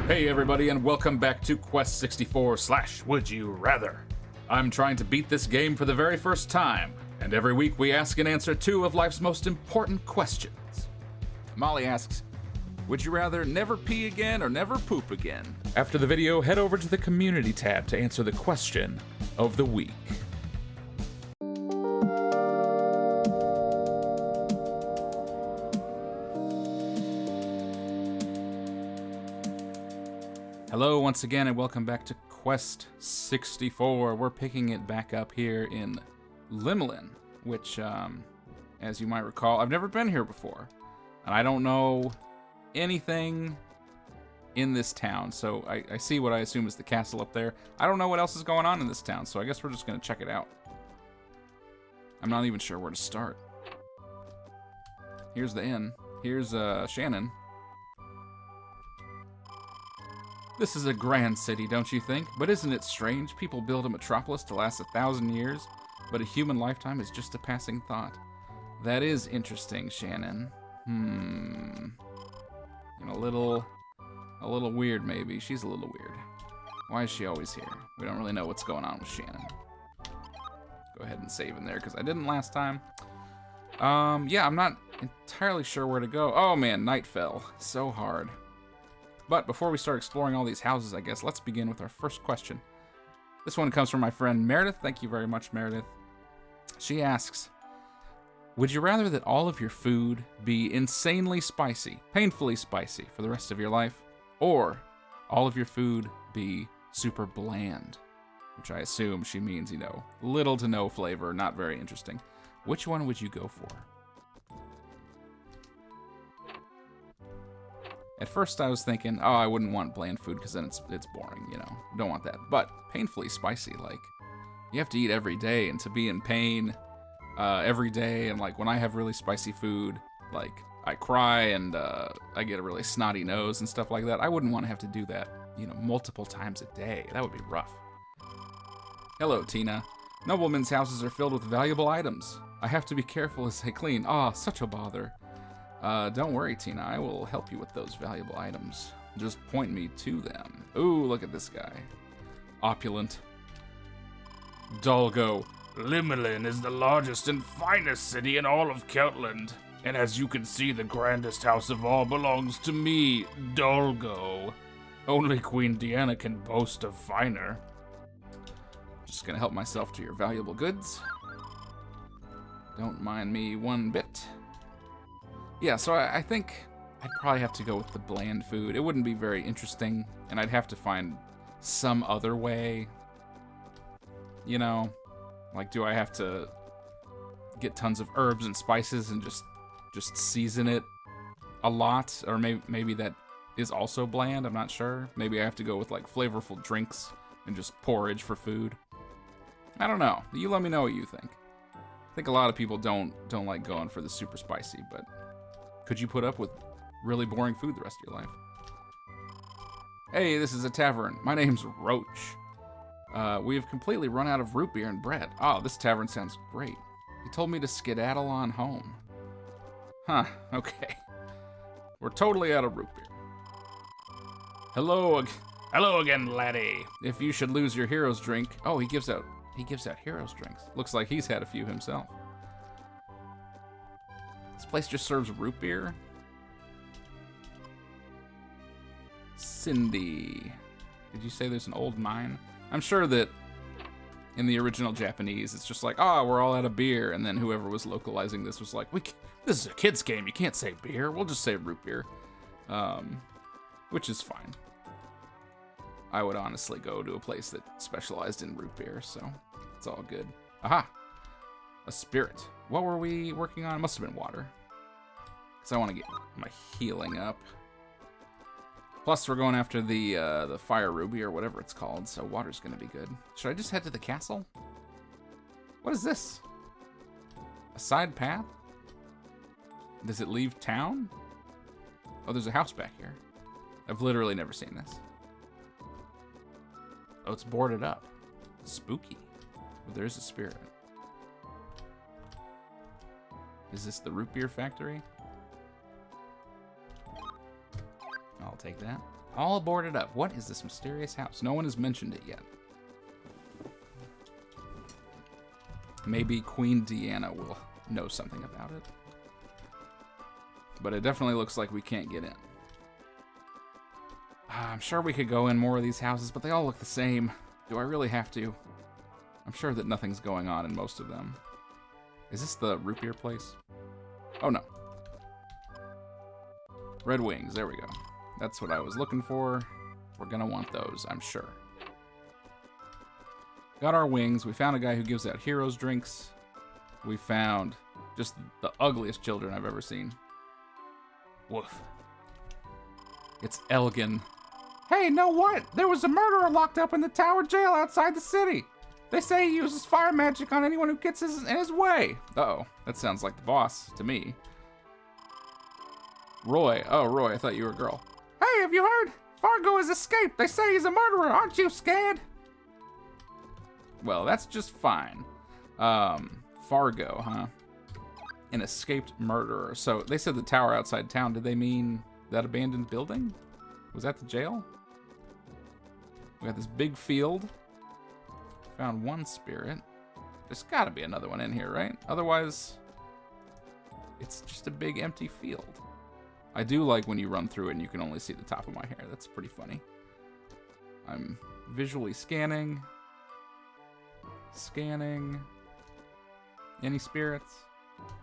Hey everybody, and welcome back to Quest 64/Would You Rather. I'm trying to beat this game for the very first time, and every week we ask and answer two of life's most important questions. Molly asks, would you rather never pee again or never poop again? After the video, head over to the community tab to answer the question of the week. Hello once again, and welcome back to Quest 64. We're picking it back up here in Limelin, which, as you might recall, I've never been here before. And I don't know anything in this town, so I see what I assume is the castle up there. I don't know what else is going on in this town, so I guess we're just going to check it out. I'm not even sure where to start. Here's the inn. Here's Shannon. This is a grand city, don't you think? But isn't it strange? People build a metropolis to last 1,000 years, but a human lifetime is just a passing thought. That is interesting, Shannon. And a little weird, maybe. She's a little weird. Why is she always here? We don't really know what's going on with Shannon. Go ahead and save in there, because I didn't last time. Yeah, I'm not entirely sure where to go. Oh man, night fell. So hard. But before we start exploring all these houses, I guess, let's begin with our first question. This one comes from my friend Meredith. Thank you very much, Meredith. She asks, would you rather that all of your food be insanely spicy, painfully spicy for the rest of your life, or all of your food be super bland? Which I assume she means, you know, little to no flavor, not very interesting. Which one would you go for? At first I was thinking, oh, I wouldn't want bland food because then it's boring, you know. Don't want that. But painfully spicy, like, you have to eat every day, and to be in pain every day, and like when I have really spicy food, like I cry and I get a really snotty nose and stuff like that. I wouldn't want to have to do that, you know, multiple times a day. That would be rough. Hello, Tina. Noblemen's houses are filled with valuable items. I have to be careful as I clean. Ah, such a bother. Don't worry, Tina. I will help you with those valuable items. Just point me to them. Ooh, look at this guy. Opulent. Dolgo. Limelin is the largest and finest city in all of Keltland. And as you can see, the grandest house of all belongs to me, Dolgo. Only Queen Deanna can boast of finer. Just gonna help myself to your valuable goods. Don't mind me one bit. Yeah, so I think I'd probably have to go with the bland food. It wouldn't be very interesting, and I'd have to find some other way. You know, like, do I have to get tons of herbs and spices and just season it a lot? Or maybe that is also bland, I'm not sure. Maybe I have to go with, like, flavorful drinks and just porridge for food. I don't know. You let me know what you think. I think a lot of people don't like going for the super spicy, but could you put up with really boring food the rest of your life? Hey, this is a tavern. My name's Roach. We have completely run out of root beer and bread. Oh, this tavern sounds great. He told me to skedaddle on home. Huh, okay. We're totally out of root beer. Hello again, laddie. If you should lose your hero's drink. Oh, he gives out hero's drinks. Looks like he's had a few himself. This place just serves root beer. Cindy. Did you say there's an old mine? I'm sure that in the original Japanese, it's just like, oh, we're all out of beer. And then whoever was localizing this was like, this is a kid's game. You can't say beer. We'll just say root beer. Which is fine. I would honestly go to a place that specialized in root beer, so it's all good. Aha! A spirit. What were we working on? It must have been water. Because I want to get my healing up. Plus, we're going after the fire ruby or whatever it's called, so water's going to be good. Should I just head to the castle? What is this? A side path? Does it leave town? Oh, there's a house back here. I've literally never seen this. Oh, it's boarded up. Spooky. But there's a spirit. Is this the root beer factory? I'll take that. All boarded up. What is this mysterious house? No one has mentioned it yet. Maybe Queen Deanna will know something about it. But it definitely looks like we can't get in. I'm sure we could go in more of these houses, but they all look the same. Do I really have to? I'm sure that nothing's going on in most of them. Is this the root beer place? Oh, no. Red wings. There we go. That's what I was looking for. We're going to want those, I'm sure. Got our wings. We found a guy who gives out heroes drinks. We found just the ugliest children I've ever seen. Woof. It's Elgin. Hey, know what? There was a murderer locked up in the tower jail outside the city. They say he uses fire magic on anyone who gets in his way. Uh-oh. That sounds like the boss to me. Roy. Oh, Roy, I thought you were a girl. Hey, have you heard? Fargo has escaped. They say he's a murderer. Aren't you scared? Well, that's just fine. Fargo, huh? An escaped murderer. So they said the tower outside town. Did they mean that abandoned building? Was that the jail? We got this big field. Found one spirit. There's got to be another one in here, right? Otherwise, it's just a big empty field. I do like when you run through it and you can only see the top of my hair. That's pretty funny. I'm visually scanning. Scanning. Any spirits?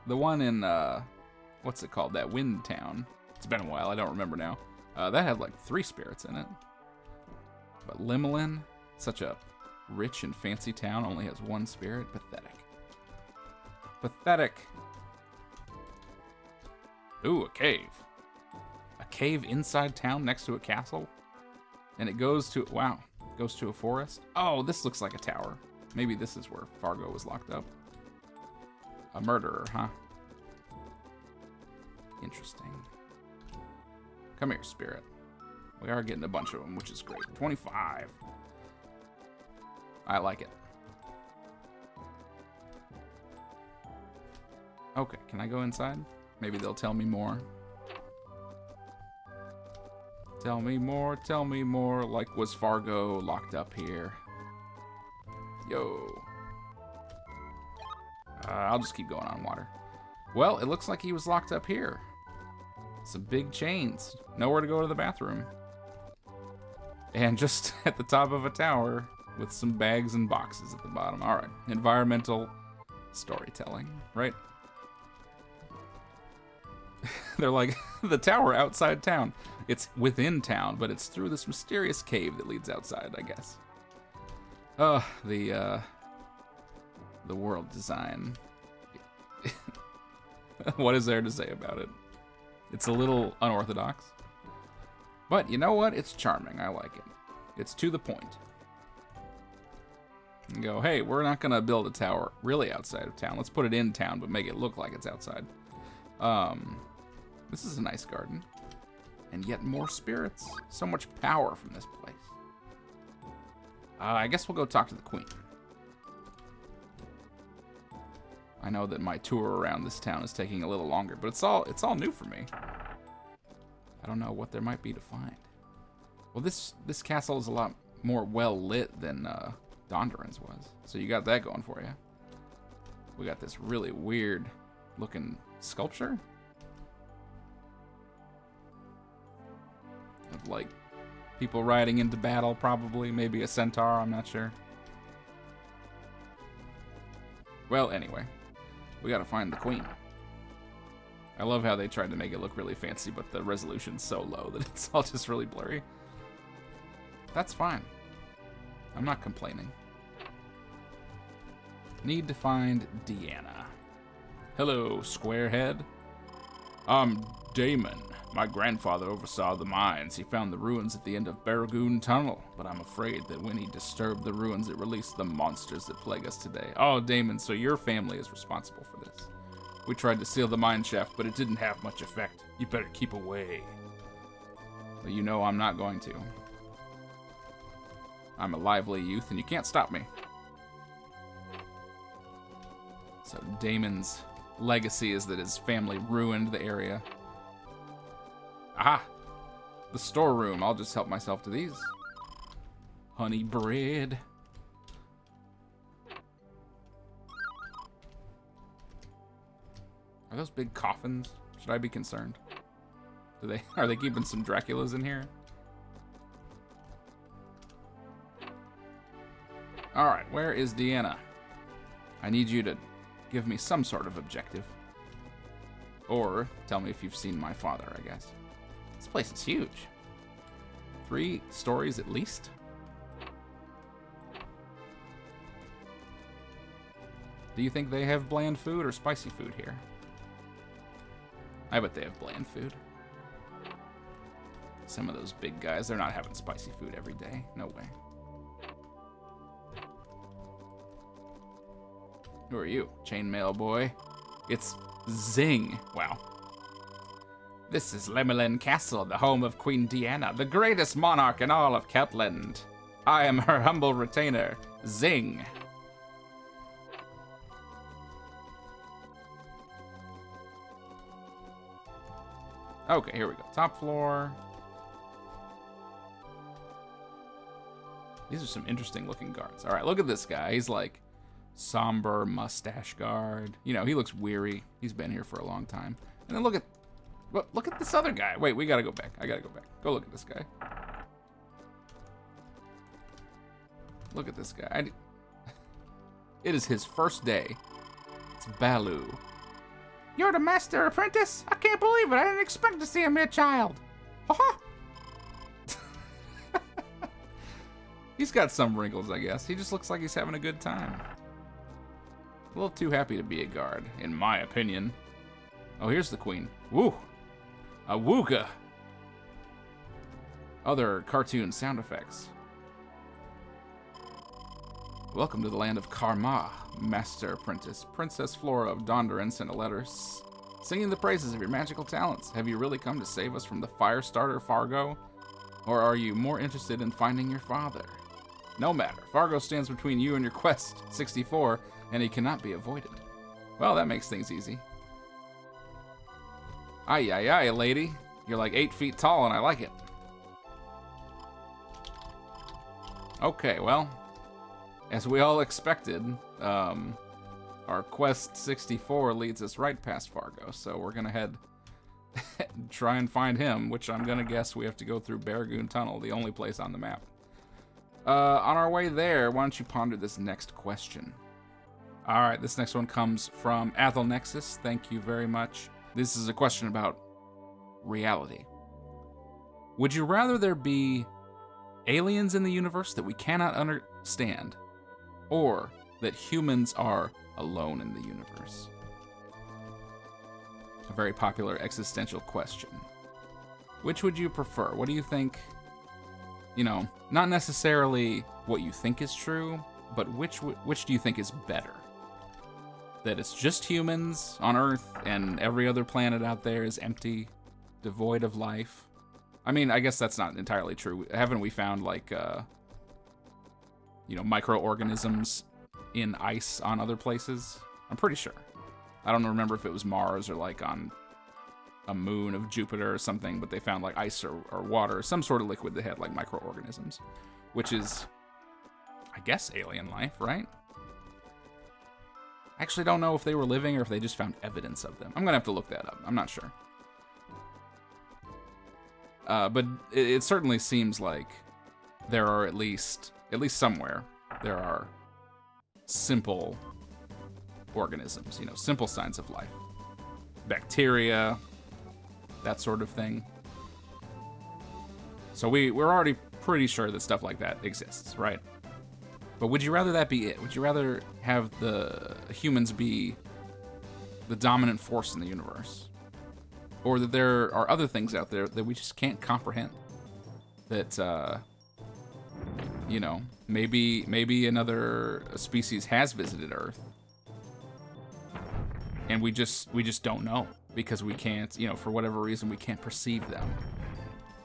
The one in, what's it called? That wind town. It's been a while. I don't remember now. That had like 3 spirits in it. But Limelin, such a rich and fancy town, only has 1 spirit. Pathetic. Pathetic. Ooh, a cave. A cave inside town next to a castle? And it goes to, wow, goes to a forest? Oh, this looks like a tower. Maybe this is where Fargo was locked up. A murderer, huh? Interesting. Come here, spirit. We are getting a bunch of them, which is great. 25. I like it. Okay, can I go inside? Maybe they'll tell me more. Tell me more, like was Fargo locked up here? Yo. I'll just keep going on water. Well, it looks like he was locked up here. Some big chains. Nowhere to go to the bathroom. And just at the top of a tower with some bags and boxes at the bottom. All right, environmental storytelling, right? They're like, the tower outside town. It's within town, but it's through this mysterious cave that leads outside, I guess. The world design. What is there to say about it? It's a little unorthodox. But you know what? It's charming. I like it. It's to the point. And go, hey, we're not going to build a tower really outside of town. Let's put it in town, but make it look like it's outside. This is a nice garden. And yet more spirits. So much power from this place. I guess we'll go talk to the queen. I know that my tour around this town is taking a little longer, but it's all new for me. I don't know what there might be to find. Well, this castle is a lot more well lit than Dondoran's was, so you got that going for you. We got this really weird looking sculpture of like people riding into battle, probably maybe a centaur. I'm not sure. Well, anyway. We gotta find the queen. I love how they tried to make it look really fancy, but the resolution's so low that it's all just really blurry. That's fine. I'm not complaining. Need to find Deanna. Hello, squarehead. I'm Damon. My grandfather oversaw the mines. He found the ruins at the end of Barragoon Tunnel, but I'm afraid that when he disturbed the ruins, it released the monsters that plague us today. Oh, Damon, so your family is responsible for this. We tried to seal the mine shaft, but it didn't have much effect. You better keep away. Well, you know I'm not going to. I'm a lively youth, and you can't stop me. So Damon's legacy is that his family ruined the area. Aha! the storeroom. I'll just help myself to these. Honey bread. Are those big coffins? Should I be concerned? Are they keeping some Draculas in here? All right, where is Deanna? I need you to give me some sort of objective. Or tell me if you've seen my father, I guess. This place is huge. 3 stories at least? Do you think they have bland food or spicy food here? I bet they have bland food. Some of those big guys, they're not having spicy food every day. No way. Who are you? Chainmail boy. It's Zing. Wow. This is Limelin Castle, the home of Queen Deanna, the greatest monarch in all of Keltland. I am her humble retainer, Zing. Okay, here we go. Top floor. These are some interesting looking guards. All right, look at this guy. He's like somber mustache guard. You know, he looks weary. He's been here for a long time. And then look at this other guy. Wait, we gotta go back. I gotta go back. Go look at this guy. Look at this guy. It is his first day. It's Baloo. You're the master apprentice? I can't believe it. I didn't expect to see a mere child. Uh-huh. He's got some wrinkles, I guess. He just looks like he's having a good time. A little too happy to be a guard, in my opinion. Oh, here's the queen. Woo! A wooga! Other cartoon sound effects. Welcome to the land of Karma, Master Apprentice. Princess Flora of Dondarran sent a letter singing the praises of your magical talents. Have you really come to save us from the fire starter Fargo? Or are you more interested in finding your father? No matter. Fargo stands between you and your quest, 64, and he cannot be avoided. Well, that makes things easy. Aye, aye, aye, lady. You're like 8 feet tall, and I like it. Okay, well, as we all expected, our quest 64 leads us right past Fargo, so we're gonna head and try and find him, which I'm gonna guess we have to go through Barragoon Tunnel, the only place on the map. On our way there, why don't you ponder this next question? All right, this next one comes from AthullNexus. Thank you very much. This is a question about reality. Would you rather there be aliens in the universe that we cannot understand, or that humans are alone in the universe? A very popular existential question. Which would you prefer? What do you think? You know, not necessarily what you think is true, but which do you think is better? That it's just humans on Earth and every other planet out there is empty, devoid of life? I mean, I guess that's not entirely true. Haven't we found, like, you know, microorganisms in ice on other places? I'm pretty sure. I don't remember if it was Mars or, like, on a moon of Jupiter or something, but they found, like, ice or water, some sort of liquid that had, like, microorganisms, which is, I guess, alien life, right? I actually don't know if they were living or if they just found evidence of them. I'm gonna have to look that up. I'm not sure. But it certainly seems like there are at least somewhere, there are simple organisms, you know, simple signs of life. Bacteria, that sort of thing. So we're already pretty sure that stuff like that exists, right? But would you rather that be it? Would you rather have the humans be the dominant force in the universe? Or that there are other things out there that we just can't comprehend? That, you know, maybe another species has visited Earth. And we just don't know, because we can't, you know, for whatever reason, we can't perceive them.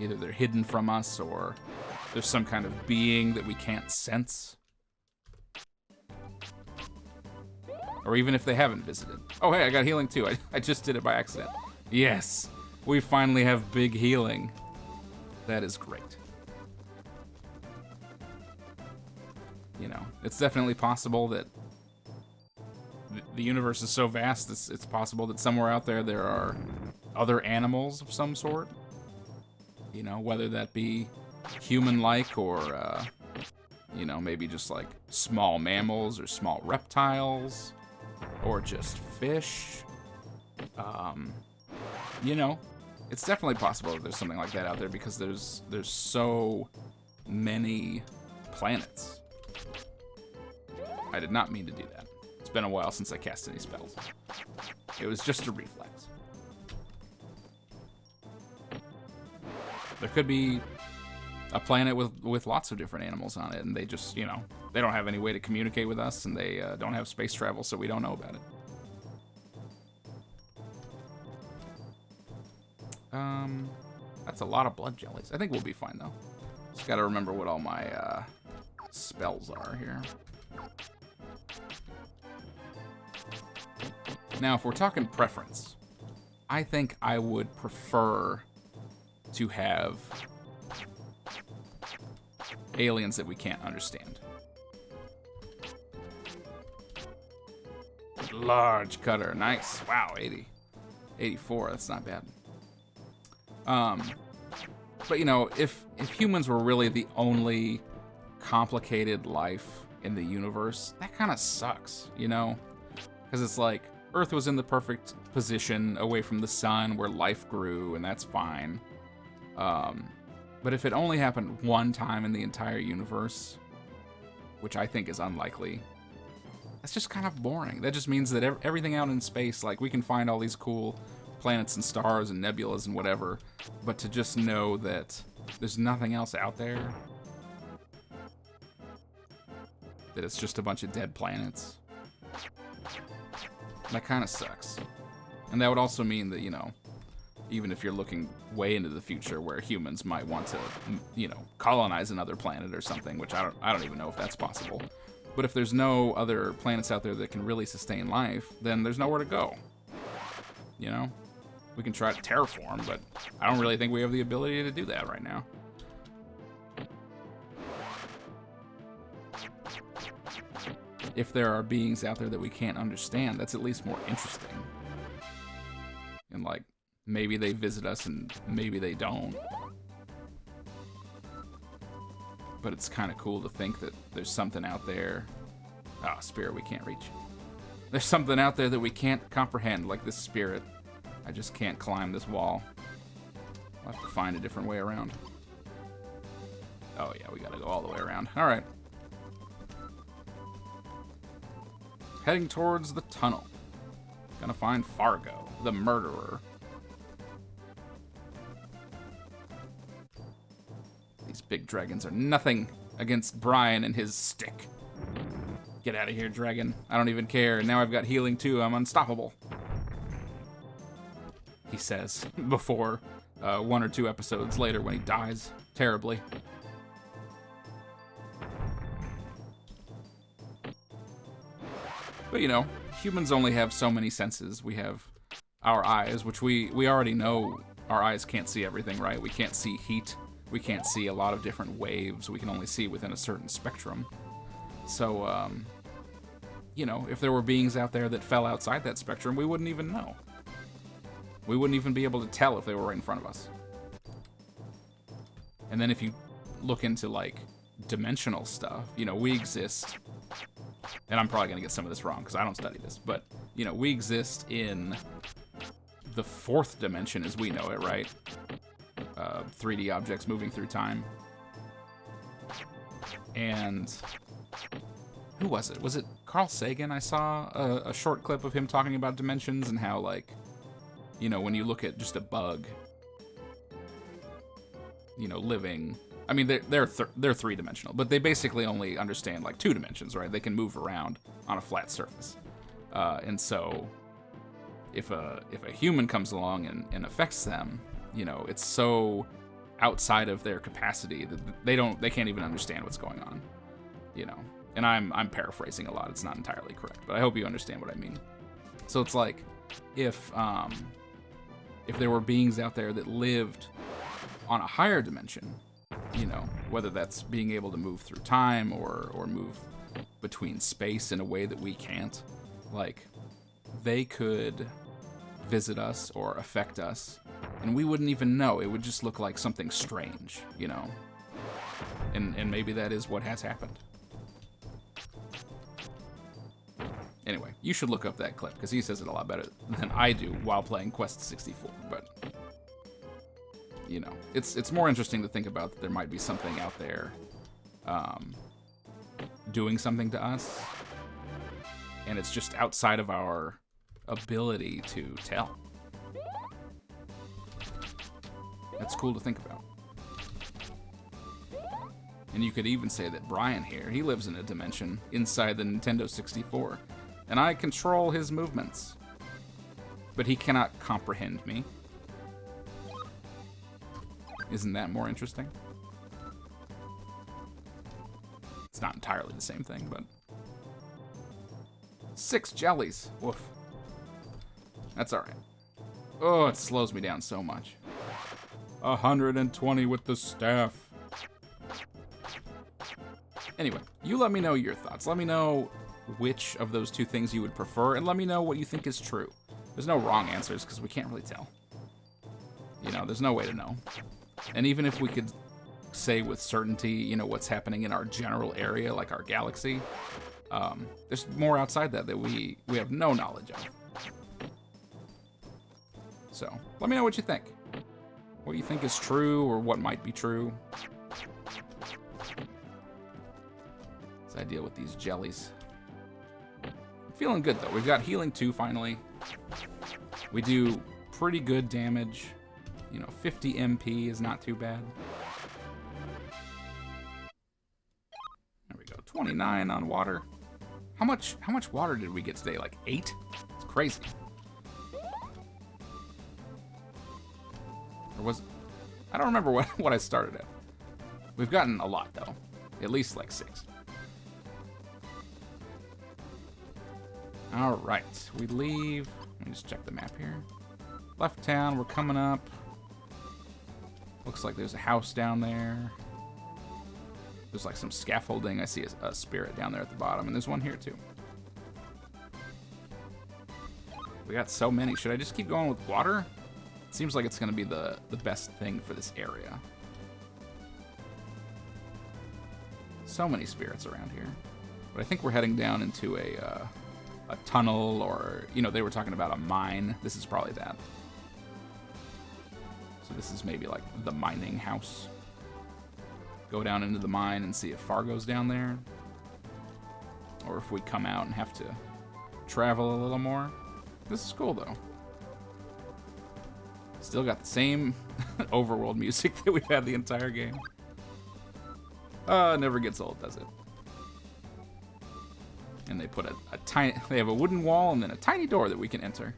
Either they're hidden from us, or there's some kind of being that we can't sense. Or even if they haven't visited. Oh, hey, I got healing too. I just did it by accident. Yes, we finally have big healing. That is great. You know, it's definitely possible that the universe is so vast, it's possible that somewhere out there are other animals of some sort. You know, whether that be human-like or, you know, maybe just like small mammals or small reptiles or just fish. You know, it's definitely possible that there's something like that out there because there's so many planets. I did not mean to do that. It's been a while since I cast any spells. It was just a reflex. There could be a planet with lots of different animals on it, and they just, you know, they don't have any way to communicate with us, and they don't have space travel, so we don't know about it. That's a lot of blood jellies. I think we'll be fine, though. Just gotta remember what all my spells are here. Now, if we're talking preference, I think I would prefer to have aliens that we can't understand. Large cutter, nice. Wow, 80. 84, that's not bad. But you know, if humans were really the only complicated life in the universe, that kind of sucks, you know? Because it's like, Earth was in the perfect position away from the sun where life grew, and that's fine. But if it only happened one time in the entire universe, which I think is unlikely, that's just kind of boring. That just means that everything out in space, like, we can find all these cool planets and stars and nebulas and whatever, but to just know that there's nothing else out there, that it's just a bunch of dead planets, that kind of sucks. And that would also mean that, you know, even if you're looking way into the future where humans might want to, you know, colonize another planet or something, which I don't even know if that's possible. But if there's no other planets out there that can really sustain life, then there's nowhere to go. You know? We can try to terraform, but I don't really think we have the ability to do that right now. If there are beings out there that we can't understand, that's at least more interesting. And like, maybe they visit us and maybe they don't. But it's kind of cool to think that there's something out there. Ah, spirit we can't reach. There's something out there that we can't comprehend, like this spirit. I just can't climb this wall. I'll have to find a different way around. Oh yeah, we gotta go all the way around. All right. Heading towards the tunnel. Gonna find Fargo, the murderer. These big dragons are nothing against Brian and his stick. Get out of here, dragon. I don't even care. Now I've got healing too. I'm unstoppable. He says before 1 or 2 episodes later when he dies terribly. But you know, humans only have so many senses. We have our eyes, which we already know our eyes can't see everything, right? We can't see heat. We can't see a lot of different waves. We can only see within a certain spectrum. So, you know, if there were beings out there that fell outside that spectrum, we wouldn't even know. We wouldn't even be able to tell if they were right in front of us. And then if you look into, like, dimensional stuff, you know, we exist, and I'm probably going to get some of this wrong because I don't study this, but, you know, we exist in the 4th dimension as we know it, right? 3D objects moving through time. And who was it? Was it Carl Sagan? I saw a short clip of him talking about dimensions and how, like, you know, when you look at just a bug, you know, living, I mean, they're 3-dimensional, but they basically only understand like 2 dimensions, right? They can move around on a flat surface. And so if a human comes along and affects them, you know, it's so outside of their capacity that they can't even understand what's going on, you know. And I'm paraphrasing a lot. It's not entirely correct, but I hope you understand what I mean. So it's like if there were beings out there that lived on a higher dimension, you know, whether that's being able to move through time or move between space in a way that we can't, like, they could visit us or affect us, and we wouldn't even know. It would just look like something strange, you know? And maybe that is what has happened. Anyway, you should look up that clip, because he says it a lot better than I do while playing Quest 64, but, you know, it's more interesting to think about that there might be something out there doing something to us, and it's just outside of our ability to tell. That's cool to think about. And you could even say that Brian here, he lives in a dimension inside the Nintendo 64, and I control his movements, but he cannot comprehend me. Isn't that more interesting? It's not entirely the same thing, but 6 jellies. Woof. That's all right. Oh, it slows me down so much. 120 with the staff. Anyway, you let me know your thoughts. Let me know which of those two things you would prefer, and let me know what you think is true. There's no wrong answers, because we can't really tell. You know, there's no way to know. And even if we could say with certainty, you know, what's happening in our general area, like our galaxy, there's more outside that we have no knowledge of. So, let me know what you think. What you think is true, or what might be true. This idea with these jellies. I'm feeling good, though. We've got healing 2, finally. We do pretty good damage. You know, 50 MP is not too bad. There we go. 29 on water. How much water did we get today? Like 8? It's crazy. Or was it? I don't remember what I started at. We've gotten a lot, though. At least like 6. All right, we leave. Let me just check the map here. Left town, we're coming up. Looks like there's a house down there. There's like some scaffolding. I see a spirit down there at the bottom, and there's one here too. We got so many. Should I just keep going with water? It seems like it's going to be the best thing for this area. So many spirits around here. But I think we're heading down into a tunnel, or, you know, they were talking about a mine. This is probably that. So this is maybe like the mining house. Go down into the mine and see if Fargo's down there. Or if we come out and have to travel a little more. This is cool, though. Still got the same overworld music that we've had the entire game. It never gets old, does it? And they put they have a wooden wall and then a tiny door that we can enter.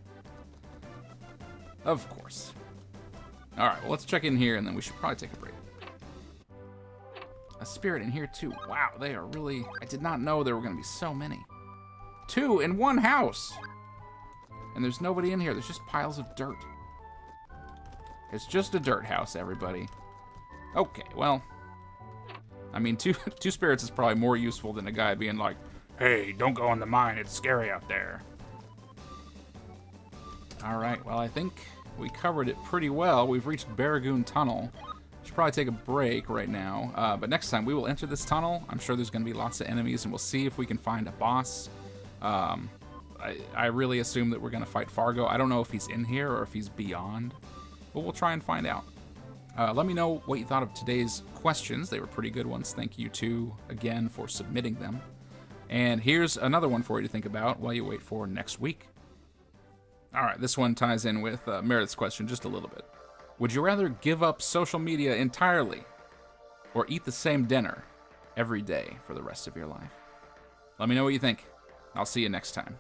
Of course. All right, well, let's check in here, and then we should probably take a break. A spirit in here, too. Wow, they are really... I did not know there were going to be so many. 2 in one house! And there's nobody in here. There's just piles of dirt. It's just a dirt house, everybody. Okay, well... I mean, two spirits is probably more useful than a guy being like, Hey, don't go in the mine. It's scary out there. all right, well, I think we covered it pretty well. We've reached Barragoon Tunnel. Should probably take a break right now. But next time, we will enter this tunnel. I'm sure there's going to be lots of enemies, and we'll see if we can find a boss. I really assume that we're going to fight Fargo. I don't know if he's in here or if he's beyond, but we'll try and find out. Let me know what you thought of today's questions. They were pretty good ones. Thank you, too, again, for submitting them. And here's another one for you to think about while you wait for next week. All right, this one ties in with Meredith's question just a little bit. Would you rather give up social media entirely or eat the same dinner every day for the rest of your life? Let me know what you think. I'll see you next time.